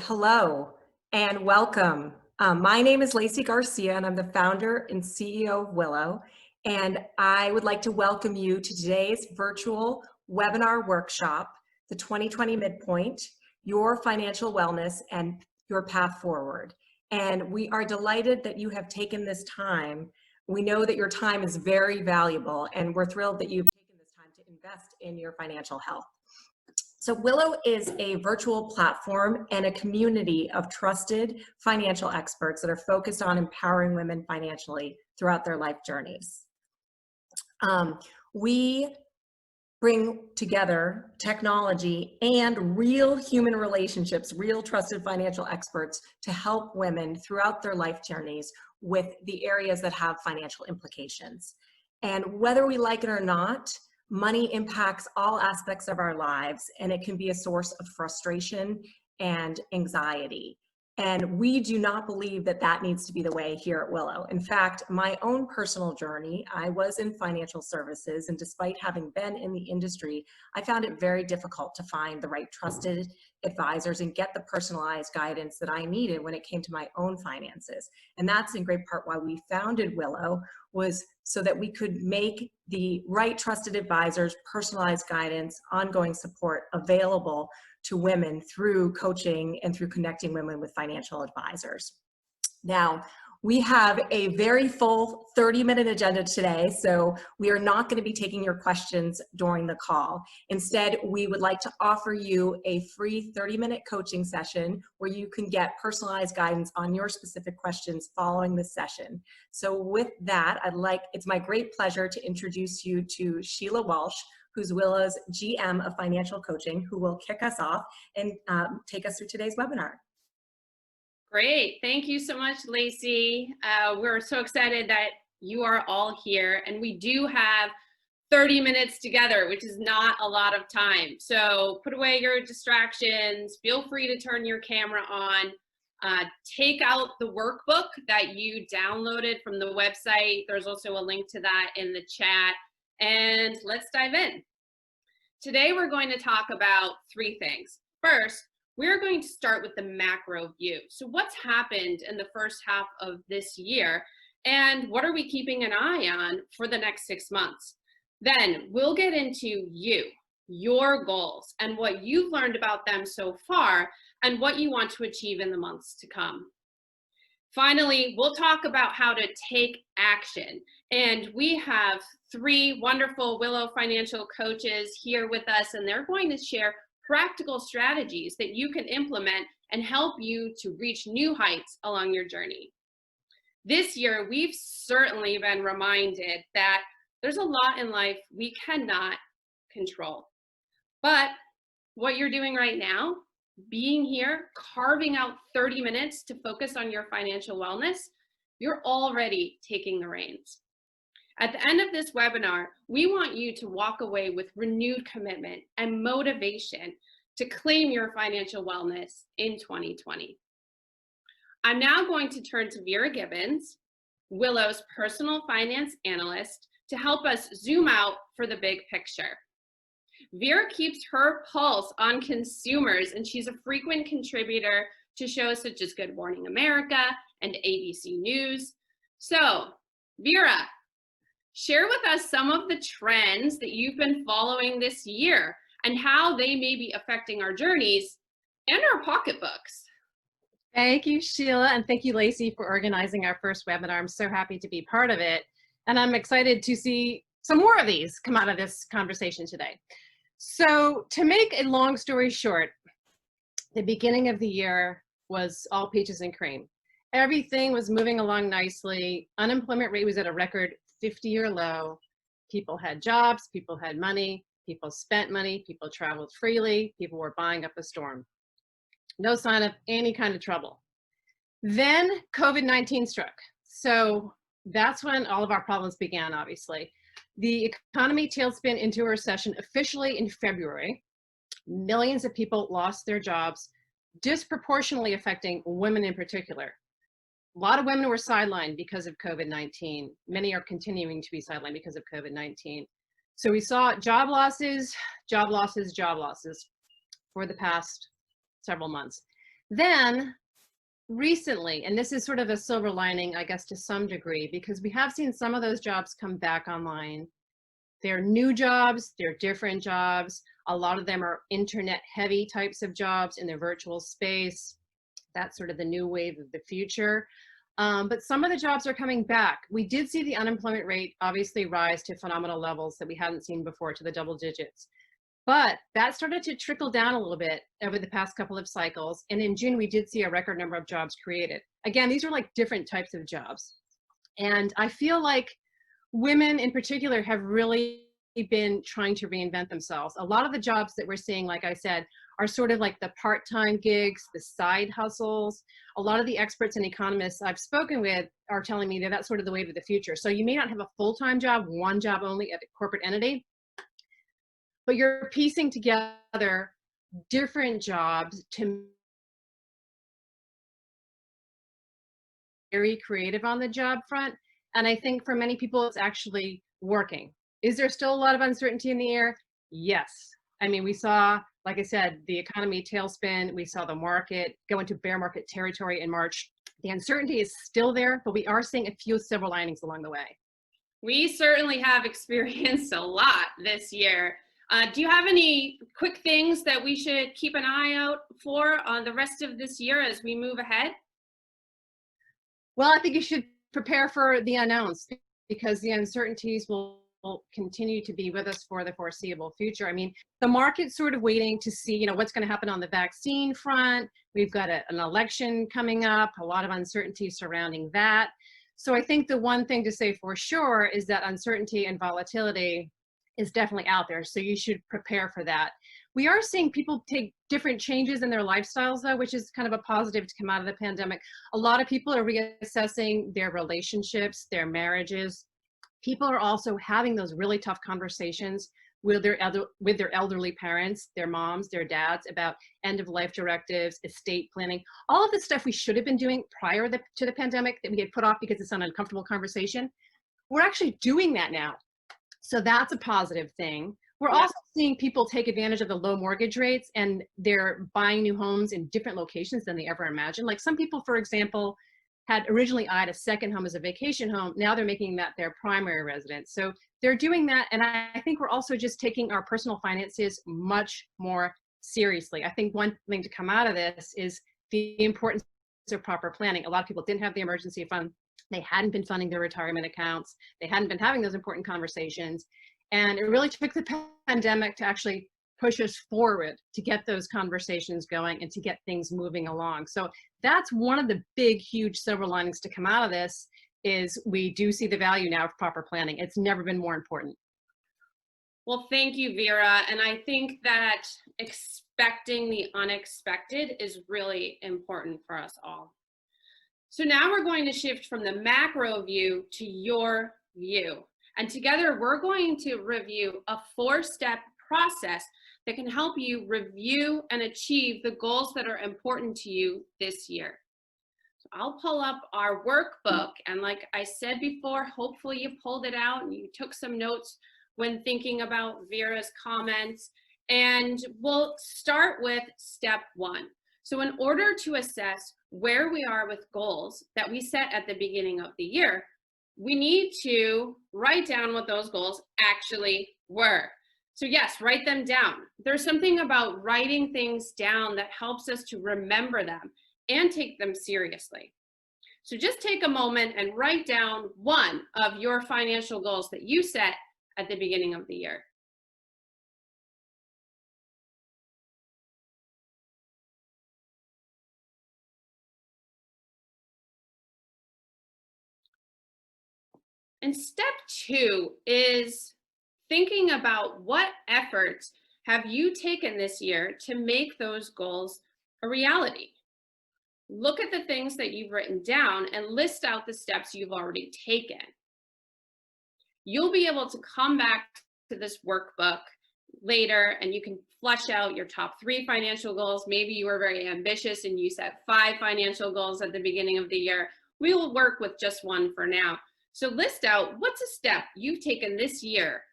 hello and welcome. My name is Lacy Garcia and I'm the founder and CEO of Willow. And I would like to welcome you to today's virtual webinar workshop, the 2020 Midpoint, Your Financial Wellness and Your Path Forward. And we are delighted that you have taken this time. We know that your time is very valuable and we're thrilled that you've taken this time to invest in your financial health. So Willow is a virtual platform and a community of trusted financial experts that are focused on empowering women financially throughout their life journeys. We bring together technology and real human relationships, real trusted financial experts to help women throughout their life journeys with the areas that have financial implications. And whether we like it or not, money impacts all aspects of our lives, and it can be a source of frustration and anxiety. And we do not believe that that needs to be the way here at Willow. In fact, my own personal journey, I was in financial services, and despite having been in the industry, I found it very difficult to find the right trusted advisors and get the personalized guidance that I needed when it came to my own finances. And that's in great part why we founded Willow, was so that we could make the right trusted advisors, personalized guidance, ongoing support available to women through coaching and through connecting women with financial advisors. Now, we have a very full 30-minute agenda today, so we are not going to be taking your questions during the call. Instead, we would like to offer you a free 30-minute coaching session where you can get personalized guidance on your specific questions following this session. So with that, it's my great pleasure to introduce you to Sheila Walsh, who's Willow's GM of Financial Coaching, who will kick us off and take us through today's webinar. Great. Thank you so much, Lacy. We're so excited that you are all here, and we do have 30 minutes together, which is not a lot of time. So put away your distractions. Feel free to turn your camera on. Take out the workbook that you downloaded from the website. There's also a link to that in the chat. And let's dive in. Today, we're going to talk about three things. First, we're going to start with the macro view. So what's happened in the first half of this year, and what are we keeping an eye on for the next 6 months? Then we'll get into your goals, and what you've learned about them so far, and what you want to achieve in the months to come. Finally, we'll talk about how to take action. And we have three wonderful Willow Financial Coaches here with us, and they're going to share practical strategies that you can implement and help you to reach new heights along your journey. This year, we've certainly been reminded that there's a lot in life we cannot control. But what you're doing right now, being here, carving out 30 minutes to focus on your financial wellness, you're already taking the reins. At the end of this webinar, we want you to walk away with renewed commitment and motivation to claim your financial wellness in 2020. I'm now going to turn to Vera Gibbons, Willow's personal finance analyst, to help us zoom out for the big picture. Vera keeps her pulse on consumers, and she's a frequent contributor to shows such as Good Morning America and ABC News. So, Vera, share with us some of the trends that you've been following this year and how they may be affecting our journeys and our pocketbooks. Thank you, Sheila, and thank you, Lacy, for organizing our first webinar. I'm so happy to be part of it, and I'm excited to see some more of these come out of this conversation today. So, to make a long story short, the beginning of the year was all peaches and cream. Everything was moving along nicely. Unemployment rate was at a record 50-year low. People had jobs, people had money, people spent money, people traveled freely, people were buying up a storm. No sign of any kind of trouble. Then COVID-19 struck. So that's when all of our problems began, obviously. The economy tailspin into a recession officially in February. Millions of people lost their jobs, disproportionately affecting women in particular. A lot of women were sidelined because of COVID-19. Many are continuing to be sidelined because of COVID-19. So we saw job losses for the past several months. Then recently, and this is sort of a silver lining, I guess, to some degree, because we have seen some of those jobs come back online. They're new jobs, they're different jobs. A lot of them are internet heavy types of jobs in the virtual space. That's sort of the new wave of the future. But some of the jobs are coming back. We did see the unemployment rate obviously rise to phenomenal levels that we hadn't seen before, to the double digits. But that started to trickle down a little bit over the past couple of cycles. And in June, we did see a record number of jobs created. Again, these are like different types of jobs. And I feel like women in particular have really been trying to reinvent themselves. A lot of the jobs that we're seeing, like I said, are sort of like the part-time gigs, the side hustles. A lot of the experts and economists I've spoken with are telling me that that's sort of the wave of the future. So you may not have a full-time job, one job only at a corporate entity, but you're piecing together different jobs to be very creative on the job front. And I think for many people, it's actually working. Is there still a lot of uncertainty in the air? Yes. I mean, we saw, like I said, the economy tailspin. We saw the market go into bear market territory in March. The uncertainty is still there, but we are seeing a few silver linings along the way. We certainly have experienced a lot this year. Do you have any quick things that we should keep an eye out for on the rest of this year as we move ahead? Well, I think you should prepare for the unknowns, because the uncertainties will continue to be with us for the foreseeable future. I mean, the market's sort of waiting to see, what's going to happen on the vaccine front. We've got an election coming up, a lot of uncertainty surrounding that. So I think the one thing to say for sure is that uncertainty and volatility is definitely out there. So you should prepare for that. We are seeing people take different changes in their lifestyles, though, which is kind of a positive to come out of the pandemic. A lot of people are reassessing their relationships, their marriages. People are also having those really tough conversations with their elderly parents, their moms, their dads, about end-of-life directives, estate planning, all of the stuff we should have been doing prior to the pandemic that we had put off because it's an uncomfortable conversation. We're actually doing that now. So that's a positive thing. We're also seeing people take advantage of the low mortgage rates, and they're buying new homes in different locations than they ever imagined. Like some people, for example, had originally eyed a second home as a vacation home. Now they're making that their primary residence. So they're doing that. And I think we're also just taking our personal finances much more seriously. I think one thing to come out of this is the importance of proper planning. A lot of people didn't have the emergency fund. They hadn't been funding their retirement accounts. They hadn't been having those important conversations. And it really took the pandemic to actually push us forward to get those conversations going and to get things moving along. So that's one of the big, huge silver linings to come out of this, is we do see the value now of proper planning. It's never been more important. Well, thank you, Vera. And I think that expecting the unexpected is really important for us all. So now we're going to shift from the macro view to your view. And together we're going to review a 4-step process that can help you review and achieve the goals that are important to you this year. So I'll pull up our workbook, and like I said before, hopefully you pulled it out and you took some notes when thinking about Vera's comments. And we'll start with step 1. So in order to assess where we are with goals that we set at the beginning of the year, we need to write down what those goals actually were. So yes, write them down. There's something about writing things down that helps us to remember them and take them seriously. So just take a moment and write down one of your financial goals that you set at the beginning of the year. And step 2 is thinking about what efforts have you taken this year to make those goals a reality. Look at the things that you've written down and list out the steps you've already taken. You'll be able to come back to this workbook later and you can flesh out your top 3 financial goals. Maybe you were very ambitious and you set 5 financial goals at the beginning of the year. We will work with just 1 for now. So list out what's a step you've taken this year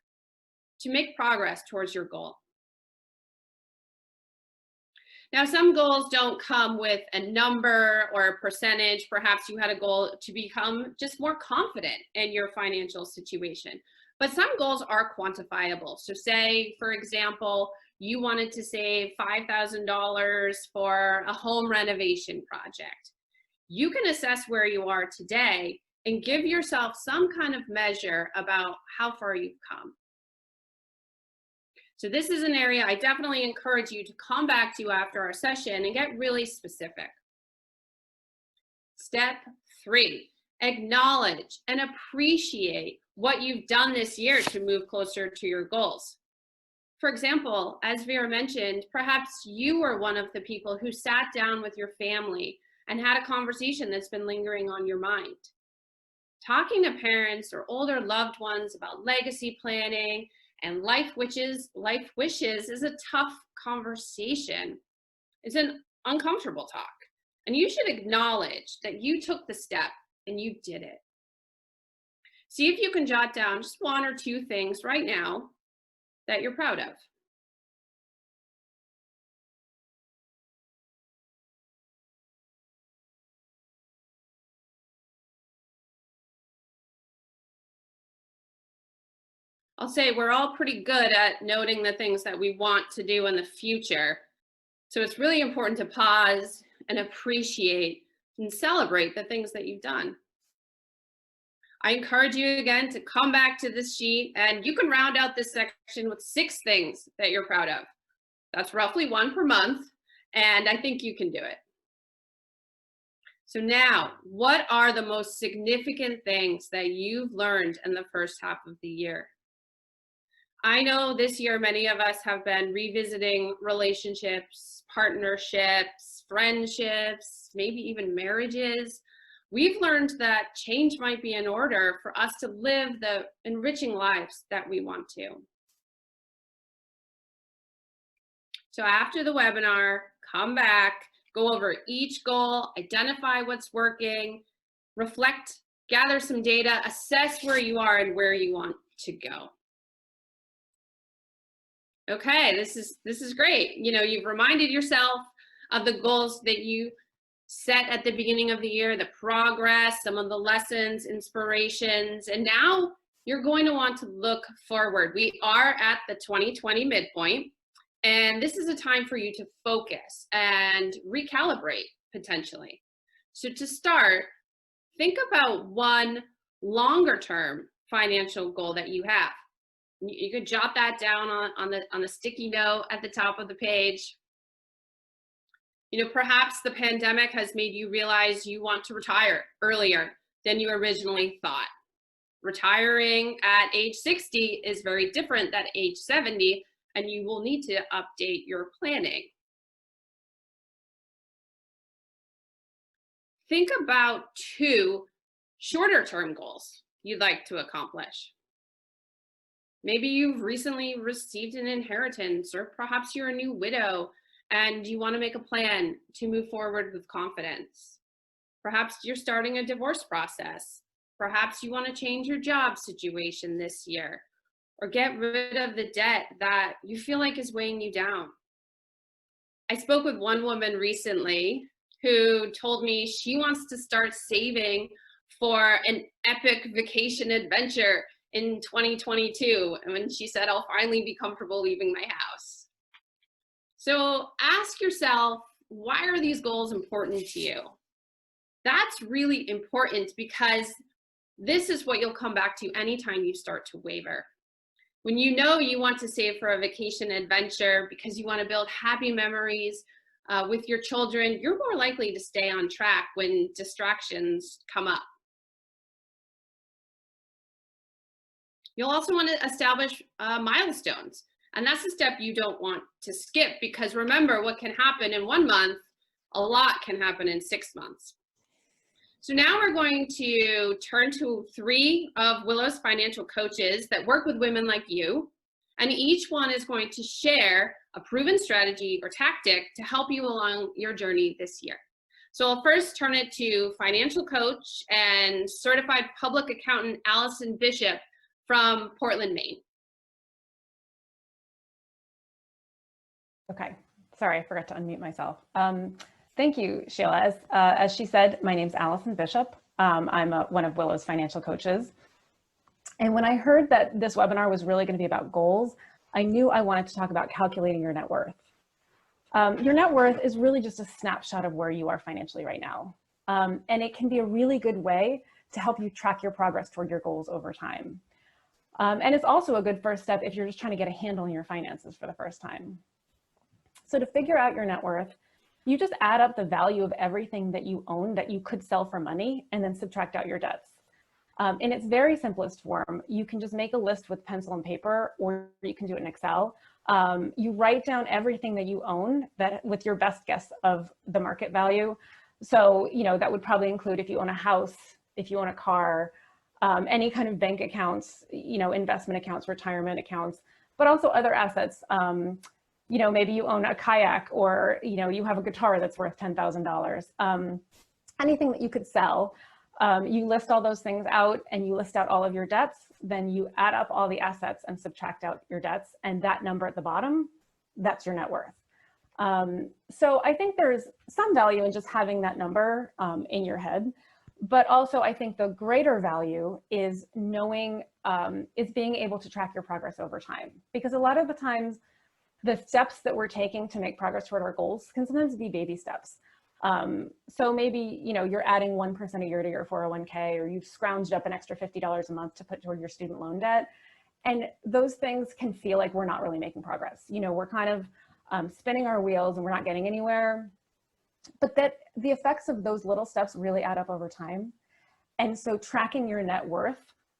to make progress towards your goal. Now, some goals don't come with a number or a percentage. Perhaps you had a goal to become just more confident in your financial situation. But some goals are quantifiable. So say, for example, you wanted to save $5,000 for a home renovation project. You can assess where you are today and give yourself some kind of measure about how far you've come. So this is an area I definitely encourage you to come back to after our session and get really specific. Step 3, acknowledge and appreciate what you've done this year to move closer to your goals. For example, as Vera mentioned, perhaps you were one of the people who sat down with your family and had a conversation that's been lingering on your mind. Talking to parents or older loved ones about legacy planning and life wishes is a tough conversation. It's an uncomfortable talk. And you should acknowledge that you took the step and you did it. See if you can jot down just 1 or 2 things right now that you're proud of. I'll say we're all pretty good at noting the things that we want to do in the future. So it's really important to pause and appreciate and celebrate the things that you've done. I encourage you again to come back to this sheet, and you can round out this section with 6 things that you're proud of. That's roughly 1 per month, and I think you can do it. So now, what are the most significant things that you've learned in the first half of the year? I know this year many of us have been revisiting relationships, partnerships, friendships, maybe even marriages. We've learned that change might be in order for us to live the enriching lives that we want to. So after the webinar, come back, go over each goal, identify what's working, reflect, gather some data, assess where you are and where you want to go. Okay, this is great. You know, you've reminded yourself of the goals that you set at the beginning of the year, the progress, some of the lessons, inspirations, and now you're going to want to look forward. We are at the 2020 midpoint, and this is a time for you to focus and recalibrate potentially. So to start, think about one longer term financial goal that you have. You could jot that down on the sticky note at the top of the page. You know, perhaps the pandemic has made you realize you want to retire earlier than you originally thought. Retiring at age 60 is very different than age 70, and you will need to update your planning. Think about 2 shorter term goals you'd like to accomplish. Maybe you've recently received an inheritance, or perhaps you're a new widow and you want to make a plan to move forward with confidence. Perhaps you're starting a divorce process. Perhaps you want to change your job situation this year, or get rid of the debt that you feel like is weighing you down. I spoke with one woman recently who told me she wants to start saving for an epic vacation adventure in 2022. And when she said, I'll finally be comfortable leaving my house. So ask yourself, why are these goals important to you? That's really important because this is what you'll come back to anytime you start to waver. When you know you want to save for a vacation adventure because you want to build happy memories with your children, you're more likely to stay on track when distractions come up. You'll also want to establish milestones. And that's a step you don't want to skip, because remember, what can happen in 1 month, a lot can happen in 6 months. So now we're going to turn to 3 of Willow's financial coaches that work with women like you. And each one is going to share a proven strategy or tactic to help you along your journey this year. So I'll first turn it to financial coach and certified public accountant Allison Bishop from Portland, Maine. Okay, Sorry, I forgot to unmute myself. Thank you, Sheila. As she said, my name's Allison Bishop. I'm one of Willow's financial coaches. And when I heard that this webinar was really going to be about goals, I knew I wanted to talk about calculating your net worth. Your net worth is really just a snapshot of where you are financially right now. And it can be a really good way to help you track your progress toward your goals over time. And it's also a good first step if you're just trying to get a handle on your finances for the first time. So to figure out your net worth, you just add up the value of everything that you own that you could sell for money and then subtract out your debts. In its very simplest form, you can just make a list with pencil and paper, or you can do it in Excel. You write down everything that you own that with your best guess of the market value. So, that would probably include if you own a house, if you own a car, any kind of bank accounts, investment accounts, retirement accounts, but also other assets. Maybe you own a kayak, or, you have a guitar that's worth $10,000. Anything that you could sell. You list all those things out and you list out all of your debts, then you add up all the assets and subtract out your debts, and that number at the bottom, that's your net worth. So I think there's some value in just having that number in your head, but also I think the greater value is knowing, is being able to track your progress over time. Because a lot of the times, the steps that we're taking to make progress toward our goals can sometimes be baby steps. So maybe, you're adding 1% a year to your 401k, or you've scrounged up an extra $50 a month to put toward your student loan debt. And those things can feel like we're not really making progress. We're kind of spinning our wheels and we're not getting anywhere. But that the effects of those little steps really add up over time. And so tracking your net worth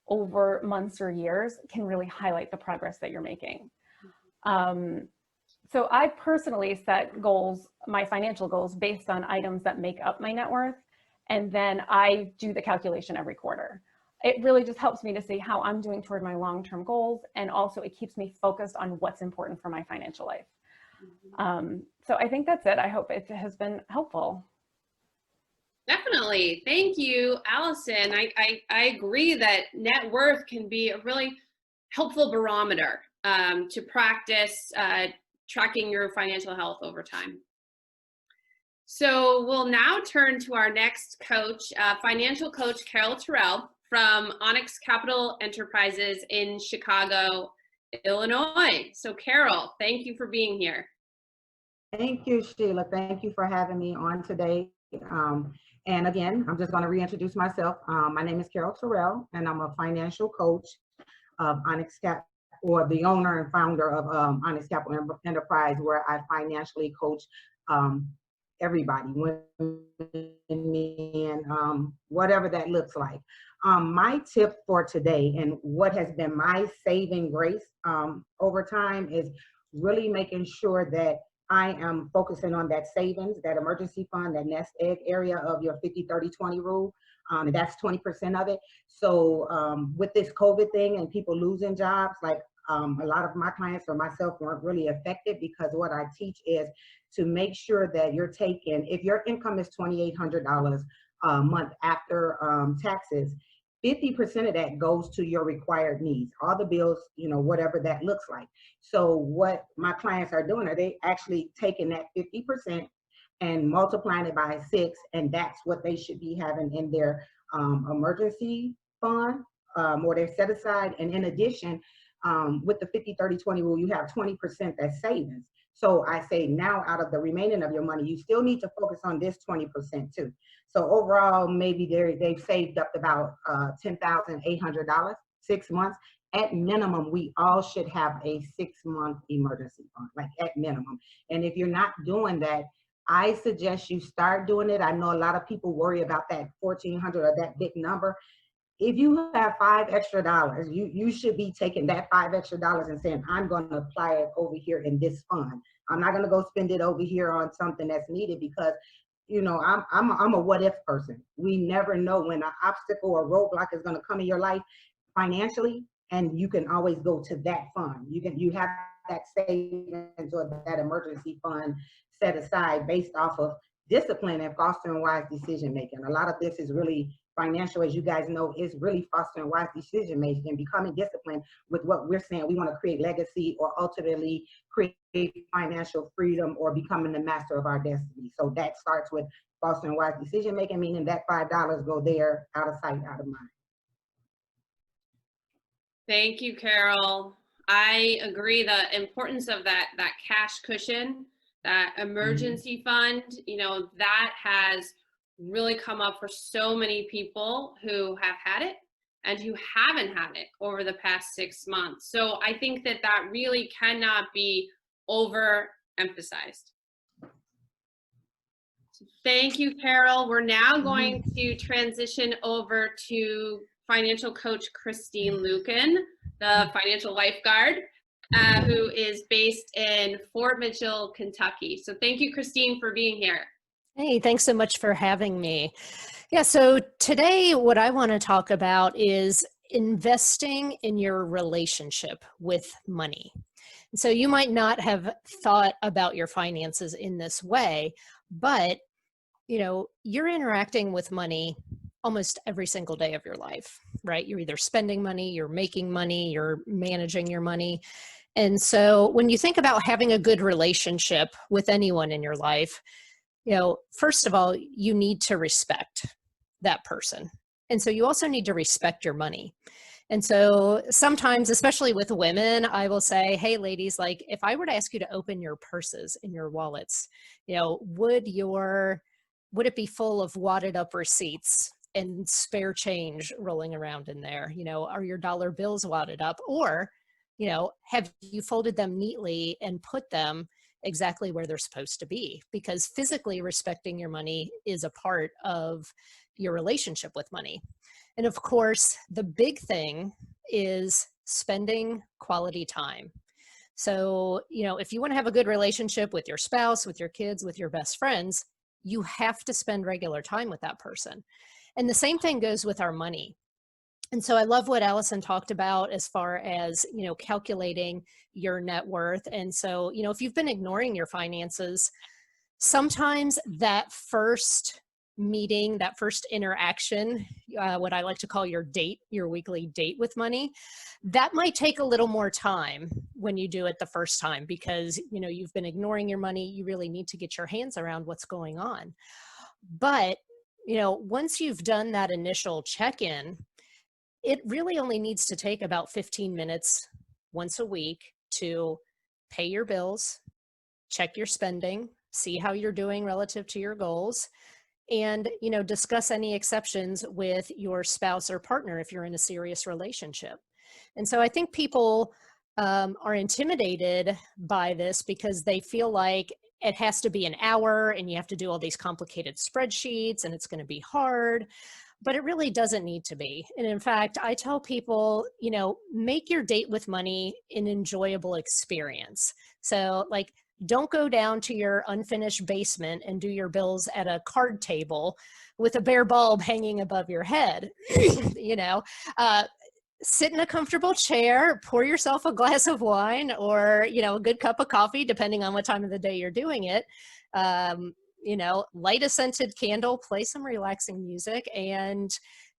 over months or years can really highlight the progress that you're making. So I personally set goals, my financial goals, based on items that make up my net worth. And then I do the calculation every quarter. It really just helps me to see how I'm doing toward my long-term goals. And also it keeps me focused on what's important for my financial life. So I think that's it. I hope it has been helpful. Definitely. Thank you, Allison. I agree that net worth can be a really helpful barometer to practice tracking your financial health over time. So we'll now turn to our next coach, financial coach Terrell from Onyx Capital Enterprises in Chicago, Illinois. So Carol, thank you for being here. Thank you, Sheila. Thank you for having me on today. And again, I'm just going to reintroduce myself. My name is Terrell, and I'm a financial coach of Onyx Capital, or the owner and founder of Onyx Capital Enterprise, where I financially coach everybody, women, men, whatever that looks like. My tip for today, and what has been my saving grace over time, is really making sure that I am focusing on that savings, that emergency fund, that nest egg area of your 50-30-20 rule. And that's 20% of it. So with this COVID thing and people losing jobs, like a lot of my clients or myself weren't really affected, because what I teach is to make sure that you're taking, if your income is $2,800 a month after taxes, 50% of that goes to your required needs, all the bills, whatever that looks like. So what my clients are doing, are they actually taking that 50% and multiplying it by 6, and that's what they should be having in their emergency fund or their set aside. And in addition, with the 50-30-20 rule, you have 20% that's savings. So I say now, out of the remaining of your money, you still need to focus on this 20% too. So overall, maybe they've saved up about $10,800, 6 months. At minimum, we all should have a 6-month emergency fund, like at minimum. And if you're not doing that, I suggest you start doing it. I know a lot of people worry about that 1,400 or that big number. If you have $5 extra, you should be taking that $5 extra and saying, I'm going to apply it over here in this fund. I'm not going to go spend it over here on something that's needed, because, I'm a what if person. We never know when an obstacle or roadblock is going to come in your life financially, and you can always go to that fund. You have that savings or that emergency fund set aside based off of discipline and fostering wise decision making. A lot of this is really Financial, as you guys know, is really fostering wise decision making and becoming disciplined with what we're saying. We want to create legacy or ultimately create financial freedom or becoming the master of our destiny. So that starts with fostering wise decision making, meaning that $5 go there, out of sight, out of mind. Thank you, Carol. I agree the importance of that cash cushion, that emergency fund, you know, that has really come up for so many people who have had it and who haven't had it over the past 6 months. So I think that that really cannot be overemphasized. So thank you, Carol. We're now going to transition over to financial coach Christine Luken, the financial lifeguard, who is based in Fort Mitchell, Kentucky. So thank you, Christine, for being here. Hey, thanks so much for having me. Yeah, so today what I want to talk about is investing in your relationship with money. And so you might not have thought about your finances in this way, but you know, you're interacting with money almost every single day of your life, right? You're either spending money, you're making money, you're managing your money. And so when you think about having a good relationship with anyone in your life, you know, first of all, you need to respect that person. And so you also need to respect your money. And so sometimes, especially with women, I will say, hey, ladies, like if I were to ask you to open your purses and your wallets, you know, would it be full of wadded up receipts and spare change rolling around in there? You know, are your dollar bills wadded up? Or, you know, have you folded them neatly and put them exactly where they're supposed to be? Because physically respecting your money is a part of your relationship with money. And of course, the big thing is spending quality time. So, you know, if you want to have a good relationship with your spouse, with your kids, with your best friends, you have to spend regular time with that person. And the same thing goes with our money. And so I love what Allison talked about as far as, you know, calculating your net worth. And so, you know, if you've been ignoring your finances, sometimes that first meeting, that first interaction, what I like to call your date, your weekly date with money, that might take a little more time when you do it the first time because, you know, you've been ignoring your money. You really need to get your hands around what's going on. But, you know, once you've done that initial check-in, it really only needs to take about 15 minutes once a week to pay your bills, check your spending, see how you're doing relative to your goals, and, you know, discuss any exceptions with your spouse or partner if you're in a serious relationship. And so I think people are intimidated by this because they feel like it has to be an hour and you have to do all these complicated spreadsheets and it's going to be hard. But it really doesn't need to be. And in fact, I tell people, you know, make your date with money an enjoyable experience. So like, don't go down to your unfinished basement and do your bills at a card table with a bare bulb hanging above your head. You know, sit in a comfortable chair, pour yourself a glass of wine or, you know, a good cup of coffee, depending on what time of the day you're doing it. You know, light a scented candle, play some relaxing music, and,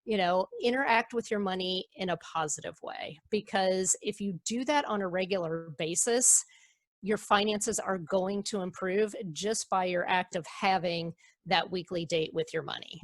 you know, interact with your money in a positive way. Because if you do that on a regular basis, your finances are going to improve just by your act of having that weekly date with your money.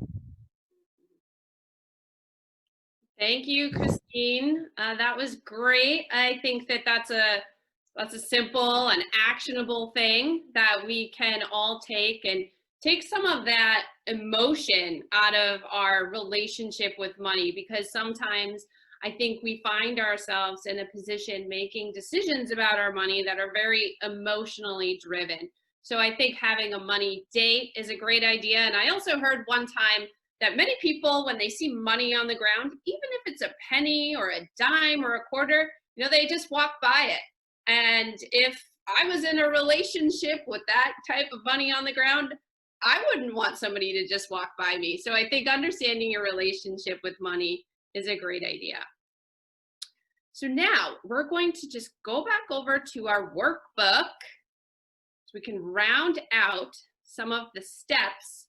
Thank you, Christine. That was great. I think that that's a simple and actionable thing that we can all take and take some of that emotion out of our relationship with money, because sometimes I think we find ourselves in a position making decisions about our money that are very emotionally driven. So I think having a money date is a great idea. And I also heard one time that many people, when they see money on the ground, even if it's a penny or a dime or a quarter, you know, they just walk by it. And if I was in a relationship with that type of money on the ground, I wouldn't want somebody to just walk by me. So I think understanding your relationship with money is a great idea. So now we're going to just go back over to our workbook so we can round out some of the steps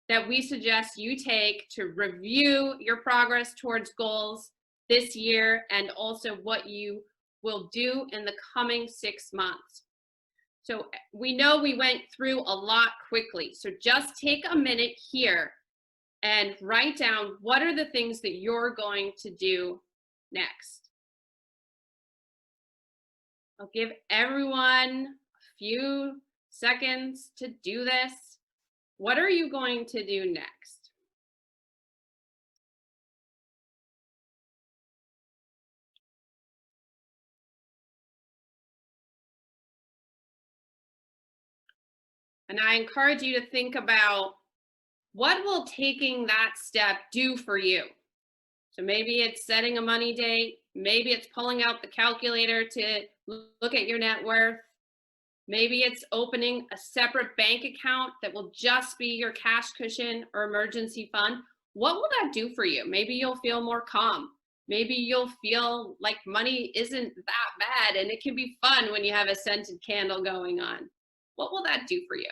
that we suggest you take to review your progress towards goals this year and also what you will do in the coming 6 months. So we know we went through a lot quickly. So just take a minute here and write down what are the things that you're going to do next. I'll give everyone a few seconds to do this. What are you going to do next? And I encourage you to think about what will taking that step do for you? So maybe it's setting a money date. Maybe it's pulling out the calculator to look at your net worth. Maybe it's opening a separate bank account that will just be your cash cushion or emergency fund. What will that do for you? Maybe you'll feel more calm. Maybe you'll feel like money isn't that bad and it can be fun when you have a scented candle going on. What will that do for you?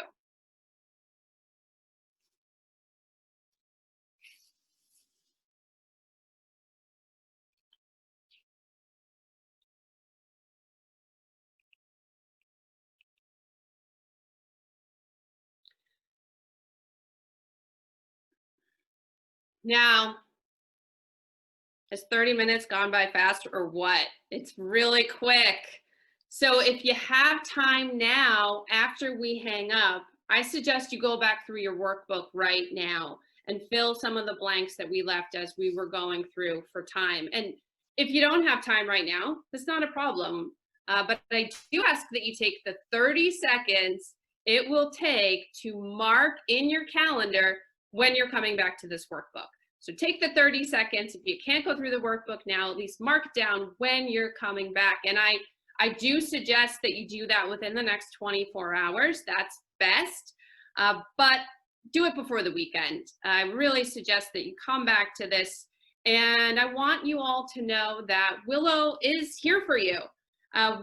Now, has 30 minutes gone by fast or what? It's really quick. So if you have time now, after we hang up, I suggest you go back through your workbook right now and fill some of the blanks that we left as we were going through for time. And if you don't have time right now, that's not a problem. But I do ask that you take the 30 seconds it will take to mark in your calendar when you're coming back to this workbook. So take the 30 seconds. If you can't go through the workbook now, at least mark down when you're coming back. And I do suggest that you do that within the next 24 hours. That's best. But do it before the weekend. I really suggest that you come back to this. And I want you all to know that Willow is here for you.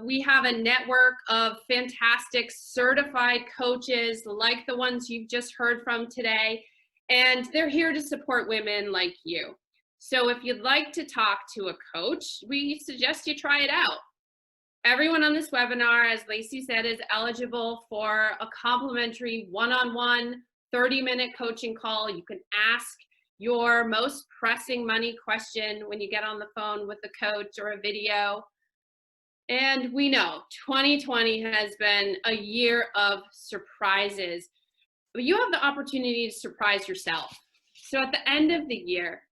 We have a network of fantastic certified coaches like the ones you've just heard from today. And they're here to support women like you. So if you'd like to talk to a coach, we suggest you try it out. Everyone on this webinar, as Lacy said, is eligible for a complimentary one-on-one 30-minute coaching call. You can ask your most pressing money question when you get on the phone with the coach or a video. And we know 2020 has been a year of surprises. But you have the opportunity to surprise yourself. So at the end of the year,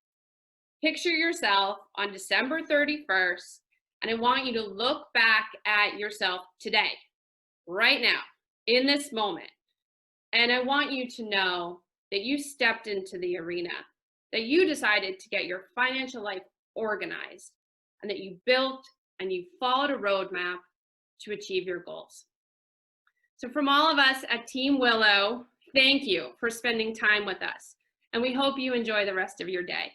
picture yourself on December 31st, and I want you to look back at yourself today, right now, in this moment. And I want you to know that you stepped into the arena, that you decided to get your financial life organized, and that you built and you followed a roadmap to achieve your goals. So from all of us at Team Willow, thank you for spending time with us, and we hope you enjoy the rest of your day.